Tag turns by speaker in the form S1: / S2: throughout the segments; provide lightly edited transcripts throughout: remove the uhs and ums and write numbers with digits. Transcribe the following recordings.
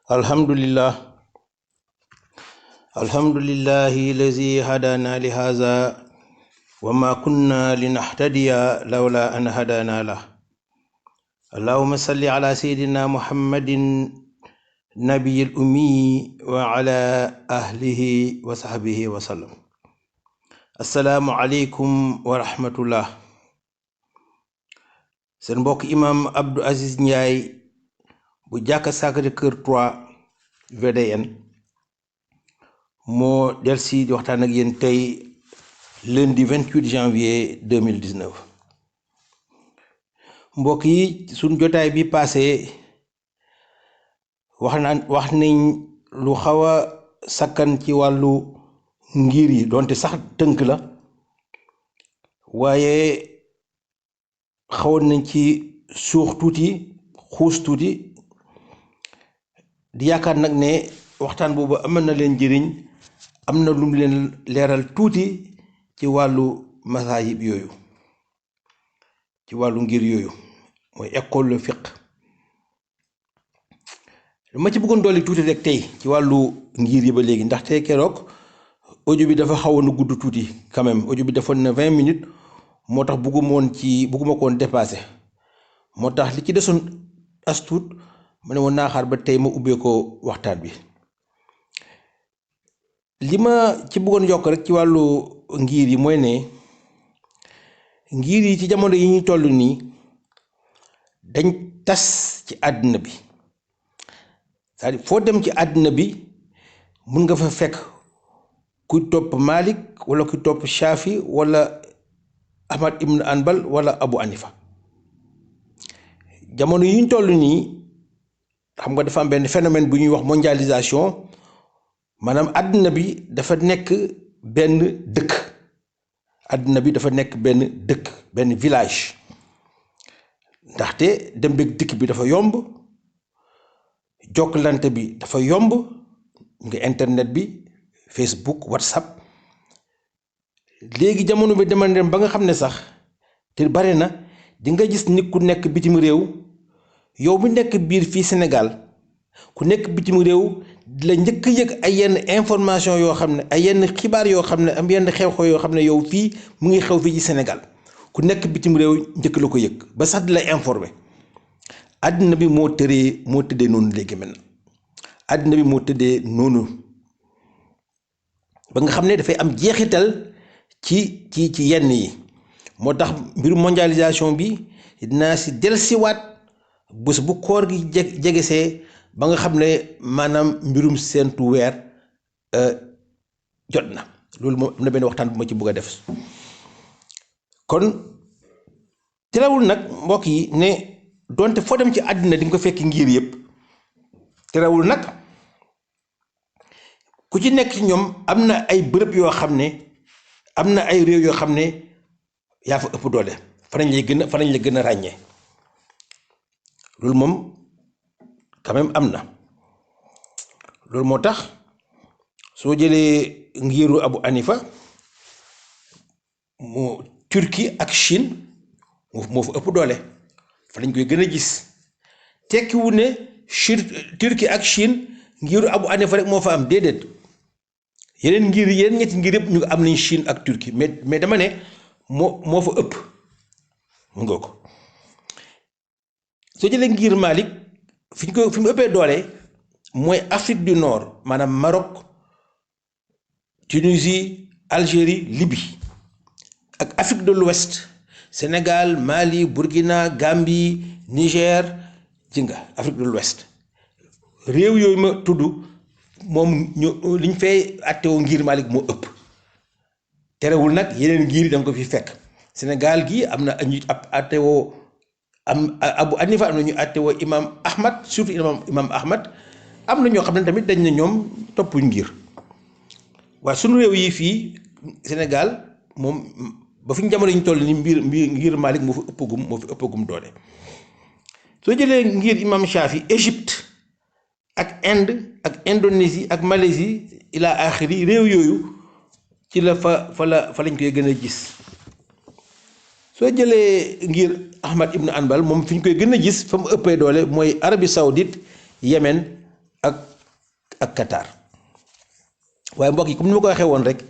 S1: alhamdulillah alhamdulillahi lazi hadana li haza wa ma kunna linahtadiya lawla an hadana lah. Allahumma salli ala sayyidina Muhammadin nabiyil ummi wa ala ahlihi wa sahbihi wa sallam. Assalamu alaikum wa rahmatullah. Seen mbokk imam Abdou Aziz Ndiaye bu jàkka Sacré-Cœur 3 VDN moo delsi di waxtaan ak yéen tey lundi 28 janvier 2019. mbokk yi suñ jotaay bi passé wax nañ lu xaw a sakkan ci wàllu ngir yi donte sax tënk la, waaye xawoon nañ ci suux tuuti xuus tuuti di yaakaar nag ne waxtaan boobu amal na leen njëriñ, am na lu mu leen leeral tuuti ci wàllu masaayib yooyu, ci wàllu ngir yooyu mooy école le fiqh. dama ci bëggoon dolli tuuti rek tey ci wàllu ngir yi ba léegi, ndaxte keroog audio bi dafa xawoon a gudd tuuti quand même. audio bi defoon na 20 minutes, moo tax bëgguma koon dépassé, moo tax li ci desoon as tuut ma ne woon naa xaar ba tey ma ubbee ko waxtaan bi. li ma ci bëggoon yokk rek ci wàllu ngir yi mooy ne ngir yi ci jamono yi ñuy toll nii dañ tas ci àddina bi. c'est-à-dire foo dem ci àddina bi mun nga fa fekk kuy topp Malik wala kuy topp Shafi wala Ahmad ibn Anbal wala Abu Hanifa. jamono yi ñu toll nii xam nga dafa am benn phénomène bu ñuy wax mondialisation, maanaam àddina bi dafa nekk benn dëkk. àddina bi dafa nekk benn dëkk, benn village, ndaxte dem beeg dikk bi dafa yomb, jokkalante bi dafa yomb, nga internet bi, Facebook, WhatsApp. léegi jamono bi dama dem ba nga xam ne sax te bare na di nga gis nit ku nekk bitim réew, yow mi nekk biir fii Sénégal, ku nekk bitim réew di la njëkk a yëg ay yenn information yoo xam ne, ay yenn xibaar yoo xam ne, am yenn xew-xew yoo xam ne yow fii mu ngi xew fii ci Sénégal, ku nekk bitim réew njëkk la ko yëg ba sax di la informer. àddina bi moo tëddee noonu léegi maintenant. àddina bi moo tëddee noonu ba nga xam ne dafay am jeexital ci yenn yi. moo tax mbiru mondialisation bi dinaa si dellusiwaat bés bu koor gi jegesee ba nga xam ne maanaam mbirum seentu weer jot na. loolu moom am na benn waxtaan bu ma ci bëgg a def. kon terewul nag mbokk yi ne donte foo dem ci àddina di nga ko fekk ngir yëpp, terewul nag ku ci nekk ci ñoom am na ay bërëb yoo xam ne, am na ay réew yoo xam ne yaa fa ëpp doole, fa lañ la gën a ràññee. loolu moom quand même am na. loolu moo tax soo jëlee ngiru Abu Hanifa, mu Turquie ak Chine moo fa ëpp doole, fa lañ koy gën a gis. tekkiwu ne Turquie ak Chine ngiru Abu Hanifa rek moo fa am, déedéet. yeneen ñetti ngir yëpp ñu am nañ Chine ak Turquie, mais dama ne moo fa ëpp. mu nga ko soo jëlee ngir Malik fi mu ëppee doole mooy Afrique du Nord, maanaam Maroc, Tunisie, Algérie, Libye, ak Afrique de l'Ouest, Sénégal, Mali, Burkina, Gambie, Niger, ci nga Afrique de l'Ouest. réew yooyu ma tudd moom liñ fay attewoo ngir Malik moo ëpp. terewul nag yeneen ngir da nga ko fi fekk. Sénégal gi am na ñu ab attewoo am Abu Hanifa, am na ñu attewoo imam Ahmad, surtout imam Ahmad. am na ñoo xam ne tamit dañ ne ñoom toppuñ ngir. waaye suñu réew yi fii Sénégal moom ba fi ñu jamono ñu toll ni ngir Malik moo fi ëppagum doole. soo jëlee ngir imam Shafi, Égypte ak Inde ak Indonésie ak Malaisie ila axiri, réew yooyu ci la fa lañ koy gën a gis. soo jëlee ngir Ahmad ibn Anbal, moom fi ñu koy gën a gis fa mu ëppee doole mooy Arabie Saoudite, Yémen ak ak Qatar waaye mbokk yi comme ni ma ko waxee woon rek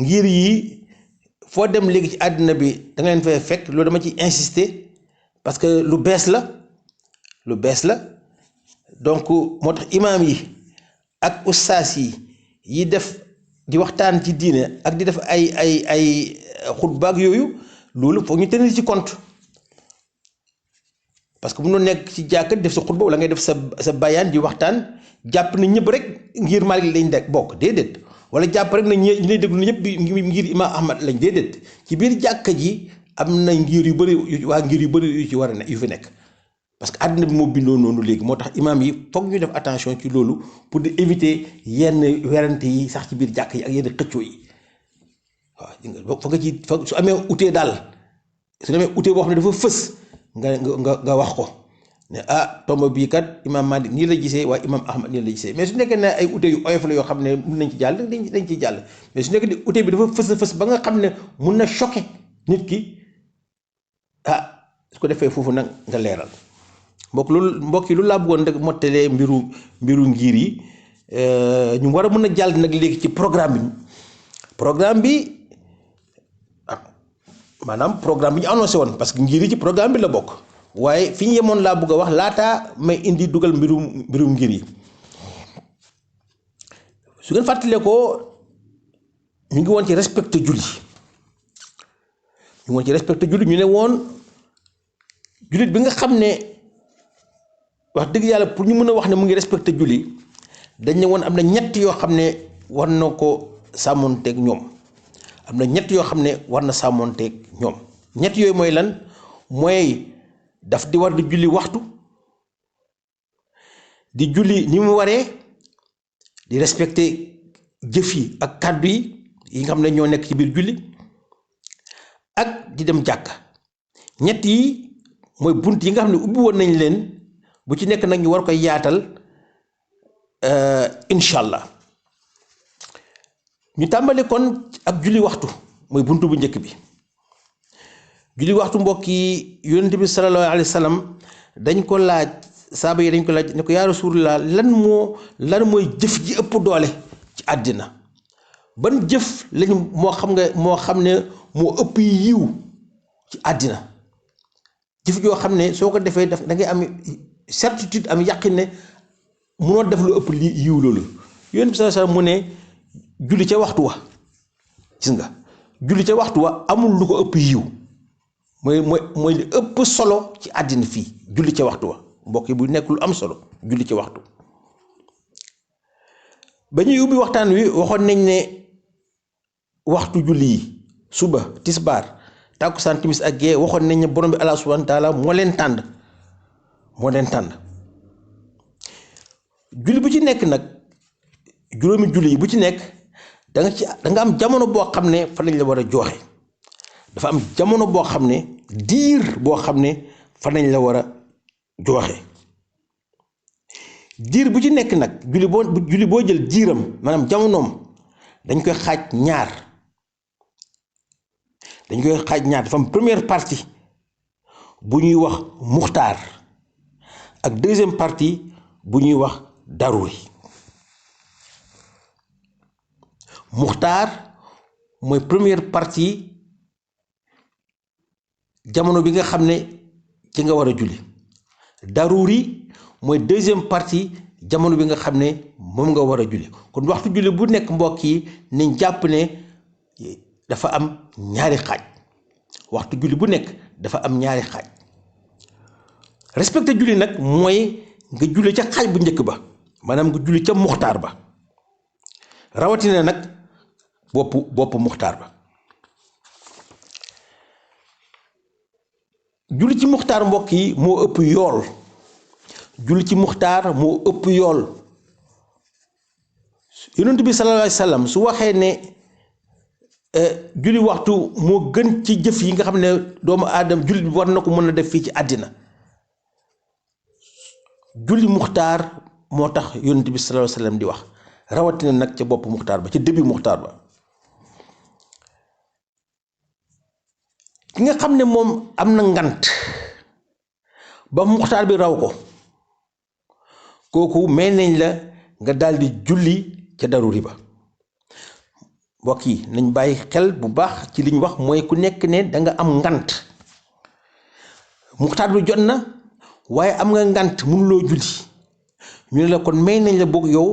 S1: ngir yi foo dem léegi ci àddina bi da nga leen fay fekk loolu dama ci insister parce que lu bees la donc moo tax imaam yi ak ustaas yi def di waxtaan ci diine ak di def ay xutbaak yooyu loolu foog ñu tenir ci compte parce que mënoo nekk ci jàkka def sa xutba wala ngay def sa bayaan di waxtaan jàpp na ñëpp rek ngir Maalik lañ nekk bokk déedéet wala jàpp rek na ñi lay déglu ñëpp ngir Imaam Ahmad lañ déedéet ci biir jàkka ji am na ngir yu bëri waa ngir yu bëri yu ci war a ne yu fi nekk parce que àddina bi moo bindoo noonu léegi moo tax imaam yi foog ñu def attention ci loolu pour di éviter yenn werante yi sax ci biir jàkk yi ak yenn xëccoo yi waaw foog nga ci su amee utee daal su amee utee boo xam ne dafa fës nga wax ko ne tomb bii kat imaam Malik nii la gisee waaye imaam Ahmad nii la gisee mais su nekkee ne ay ute yu oyof la yoo xam ne mun nañ ci jàll dañ ciy jàll mais su nekkee ne ute bi dafa fës ba nga xam ne mun na choqué nit ki su ko defee foofu nag nga leeral mbokk yi lu laa bëggoon rek mottalee mbiru ngir yi ñu war a mën a jàll nag léegi ci programme bi maanaam programme bi ñu annoncé woon parce que ngir yi ci programme bi la bokk waaye fi ñu yemoon laa bëgg a wax laataa may indi dugal mbirum ngir yi su ngeen fàttalee ko ñu ngi woon ci respecté julli ñu ne woon jullit bi nga xam ne wax dëgg yàlla pour ñu mën a wax ne mu ngi respecté julli dañ ne woon am na ñett yoo xam ne war na ko sàmmoonteeg ñoom ñett yooyu mooy lan mooy daf di war di julli waxtu di julli ni mu waree di respecté jëf yi ak kàddu yi nga xam ne ñoo nekk ci biir julli ak di dem jàkka ñett yi mooy bunt yi nga xam ne ubbi woon nañ leen bu ci nekk nag ñu war koy yaatal incha allah ñu tàmbali kon ak julli waxtu mooy buntu bu njëkk bi julli waxtu mbokk yi yonent bi sallallahu alayhi wa sallam dañ ko laaj saaba yi dañ ko laaj ne ko yaa rasulullah lan mooy jëf ji ëpp doole ci àddina ban jëf lañu moo xam ne moo ëpp yiw ci àddina jëf joo xam ne soo ko defee da ngay am certitude am yàqin ne munoo def lu ëpp li yiw loolu yonent bi sallallahu alayhi wa sallam mu ne julli ca waxtu wa gis nga julli ca waxtu wa amul lu ko ëpp yiw mooy li ëpp solo ci àddina fii julli ca waxtu wa mbokk yi bu nekk lu am solo julli ca waxtu ba ñuy ubbi waxtaan wi waxoon nañ ne waxtu julli yi suba tisbaar tàkkusaan timis ak gee waxoon nañ ne borom bi Allah subhanahu wa taala moo leen tànn julli bu ci nekk nag juróomi julli yi bu ci nekk da nga am jamono boo xam ne fa lañ la war a jooxe dafa am jamono boo xam ne diir boo xam ne fa lañ la war a jooxe diir bu ci nekk nag julli boo jël diiram maanaam jamonoom dañ koy xaaj ñaar dafa am première partie bu ñuy wax muxtaar ak deuxième partie bu ñuy wax daruri muxtaar mooy première partie jamono bi nga xam ne ci nga war a julli daruri mooy deuxième partie jamono bi nga xam ne moom nga war a julli kon waxtu julli bu nekk mbokk yi nañ jàpp ne dafa am ñaari xaaj waxtu julli bu nekk dafa am ñaari xaaj respecté julli nag mooy nga julli ca xaaj bu njëkk ba maanaam nga julli ca muxtaar ba rawatina nag bopp muxtaar ba julli ci muxtaar mbokk yi moo ëpp yool julli ci muxtaar moo ëpp yool yonent bi sallallahu alayhi wa sallam su waxee ne julli waxtu moo gën ci jëf yi nga xam ne doomu aadama jullit bi war na ko mën a def fii ci àddina julli muxtaar moo tax yonent bi sallallahu alayhi wa sallam di wax rawatina nag ca bopp muxtaar ba ca début muxtaar ba ki nga xam ne moom am na ngant ba muxtaar bi raw ko kooku may nañ la nga daal di julli ca daruri ba. mbokk yi nañ bàyyi xel bu baax ci liñ wax mooy ku nekk ne da nga am ngant muxtaar bi jot na waaye am nga ngant mënuloo julli ñu ne la kon may nañ la boog yow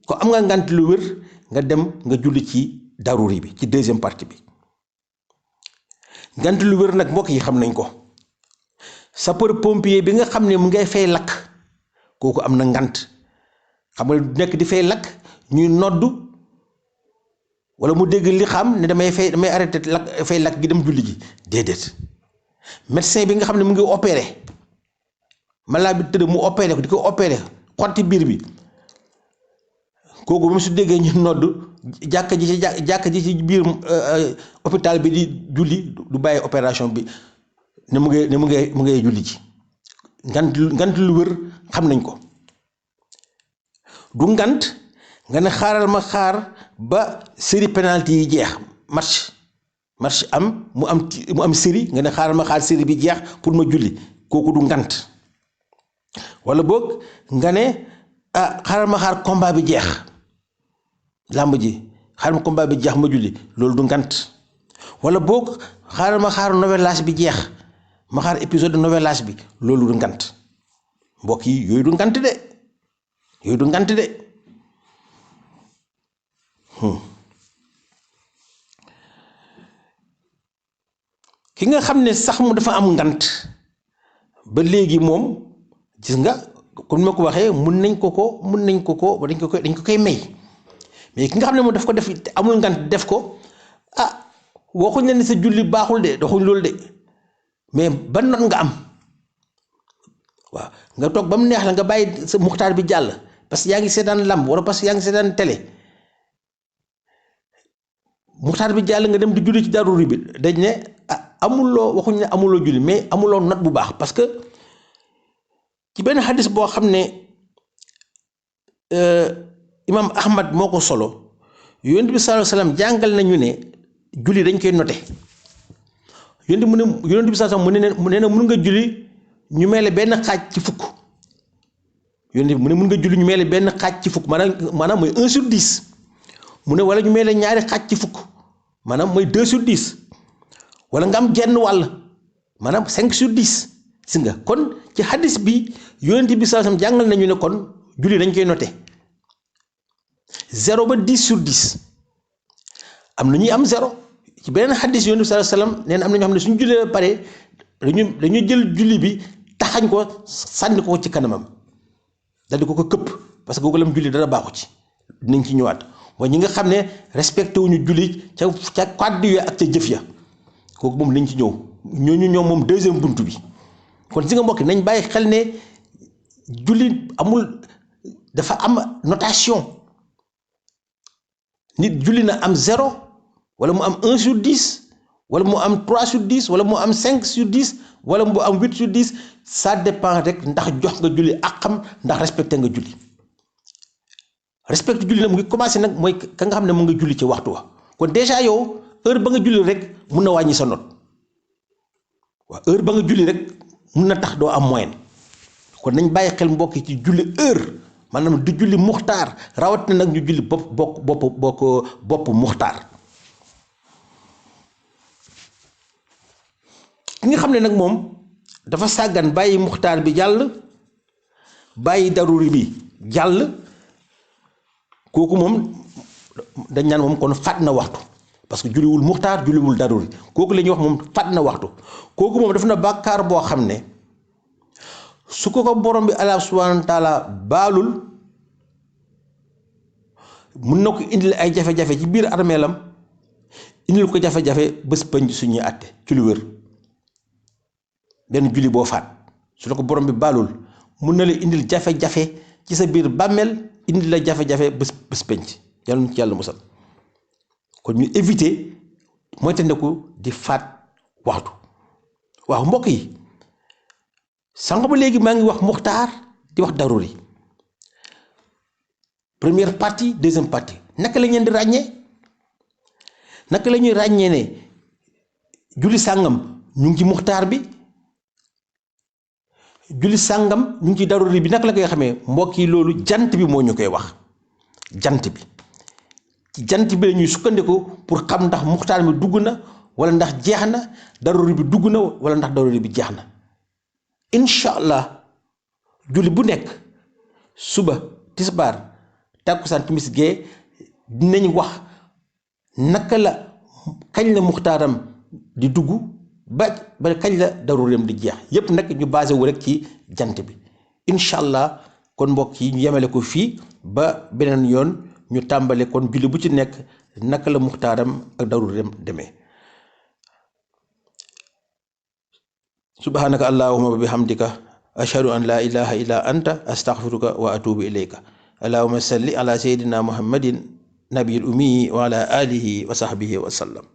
S1: ko am nga ngant lu wér nga dem nga julli ci daruri bi ci deuxième partie bi. ngant lu wér nag mbokk yi xam nañ ko sapeur pompier bi nga xam ne mu ngay fay lakk kooku am na ngant xam nga nekk di fay lakk ñuy noddu wala mu dégg li xam ne damay arrêté lakk fay lakk gi dem julli ji déedéet. médecin bi nga xam ne mu ngi opéré malade bi tëdd mu opéré ko di ko opéré xotti biir bi kooku ba mu su déggee ñu nodd jàkka ji ci biir hôpital bi di julli du bàyyi opération bi ne mu ngay julli ji ngant lu wër xam nañ ko. du ngant nga ne xaaral ma xaar ba série penalty yi jeex match am mu am série nga ne xaaral ma xaar série bi jeex pour ma julli kooku du ngant. wala boog nga ne xaaral ma xaar combat bi jeex làmb ji xaaral ma combat bi jeex ma julli loolu du ngant. wala boog xaaral ma xaar novelas bi jeex ma xaar épisode de novelas bi loolu du ngant. mbokk yi yooyu du ngant de yooyu du ngant de. ki nga xam ne sax mu dafa am ngant ba léegi moom gis nga comme ma ko waxee dañ ko koy may mais ki nga xam ne moom daf ko def amul ngant def ko waxuñ la ne sa julli baaxul de doxuñ loolu de mais ban not nga am waaw nga toog ba mu neex la nga bàyyi sa muxtaar bi jàll parce que yaa ngi seetaan lamb wala parce que yaa ngi seetaan télé muxtaar bi jàll nga dem di julli ci daruri bi dañ ne amuloo waxuñ ne amuloo julli mais amuloo not bu baax parce que ci benn xadis boo xam ne imam Ahmad moo ko solo yonent bi sallallahu alayhi wasallam jàngal nañu ne julli dañ koy noté yonent bi sallallahu alayhi wasallam mu ne mun nga julli ñu mel benn xaaj ci fukk yonent bi mu ne mun nga julli ñu mel benn xaaj ci fukk maanaam mooy 1/10 mu ne wala ñu mel ñaari xaaj ci fukk maanaam mooy 2/10 wala nga am genn wàll maanaam 5/10 si nga kon ci hadis bi yonent bi sallallahu alayhi wasallam jàngal nañu ne kon julli dañ koy noté 0 ba 10/10 am na ñuy am 0 ci beneen hadis yonent bi sallallahu alayhi wasallam nee na am na ñoo xam ne suñu jullee ba pare dañu jël julli bi taxañ ko sànni ko ci kanamam daldi ko këpp parce que googu lam julli dara baaxu ci dinañ ci ñëwaat waaye ñi nga xam ne respecté wuñu julli ca kàddu ya ak ca jëf ya kooku moom lañ ci ñëw ñoom moom deuxième buntu bi kon si nga mbokk nañ bàyyi xel ne julli dafa am notation nit julli na am 0 wala mu am 1/10 wala mu am 3/10 wala mu am 5/10 wala mu am 8/10 ça dépend rek ndax jox nga julli ak xam ndax respecté nga julli respecté julli nag mu ngi commencé nag mooy ka nga xam ne mu nga julli ci waxtu wa kon déjà yow heure ba nga julli rek mun na wàññi sa note waaw heure ba nga julli rek mun na tax doo am moyenne kon nañ bàyyi xel mbokk ci julli heure maanaam du julli muxtaar rawatina nag ñu julli bopp muxtaar ki nga xam ne nag moom dafa sàggan bàyyi muxtaar bi jàll bàyyi daruri bi jàll kooku moom dañ naan moom kon fàtt na waxtu parce que julliwul muxtaar julliwul daruri kooku la ñuy wax moom fàtt na waxtu kooku moom def na bàkkaar boo xam ne su ko borom bi Allah subhanahu wa taala baalul mun na ko indil ay jafe-jafe ci biir armeelam indil ko jafe-jafe bés pënj suñuy àtte ci lu wér benn julli boo faat su la ko borom bi baalul mun na la indil jafe-jafe ci sa biir bàmmeel indil la jafe-jafe bés pënj yàlla nu ci yàlla musal kon ñu éviter mooy te ndeku di faat waxtu waaw mbokk yi sànq ba léegi maa ngi wax muxtaar di wax daruri première partie deuxième partie naka la ñeen di ràññee naka la ñuy ràññee ne julli sàngam ñu ngi ci muxtaar bi julli sàngam ñu ngi ci daruri bi naka la koy xamee mbokk yi loolu jant bi moo ñu koy wax jant bi ci jant bi la ñuy sukkandiku pour xam ndax muxtaar mi dugg na wala ndax jeex na daruri bi dugg na wala ndax daruri bi jeex na incha allah julli bu nekk suba tisbaar tàkkusaan timis gee dinañ wax naka la kañ la muxtaaram di dugg ba kañ la darureem di jeex yépp nag ñu basé wu rek ci jant bi incha allah kon mbokk yi ñu yemale ko fii ba beneen yoon ñu tàmbale kon julli bu ci nekk naka la muxtaaram ak darureem demee subhanaka allahumma wa bihamdika ashhadu an la ilaha illa anta astaghfiruka wa atubu ilayka allahumma salli ala sayyidina muhammadin nabiyil ummi wa ala alihi wa sahbihi wa sallam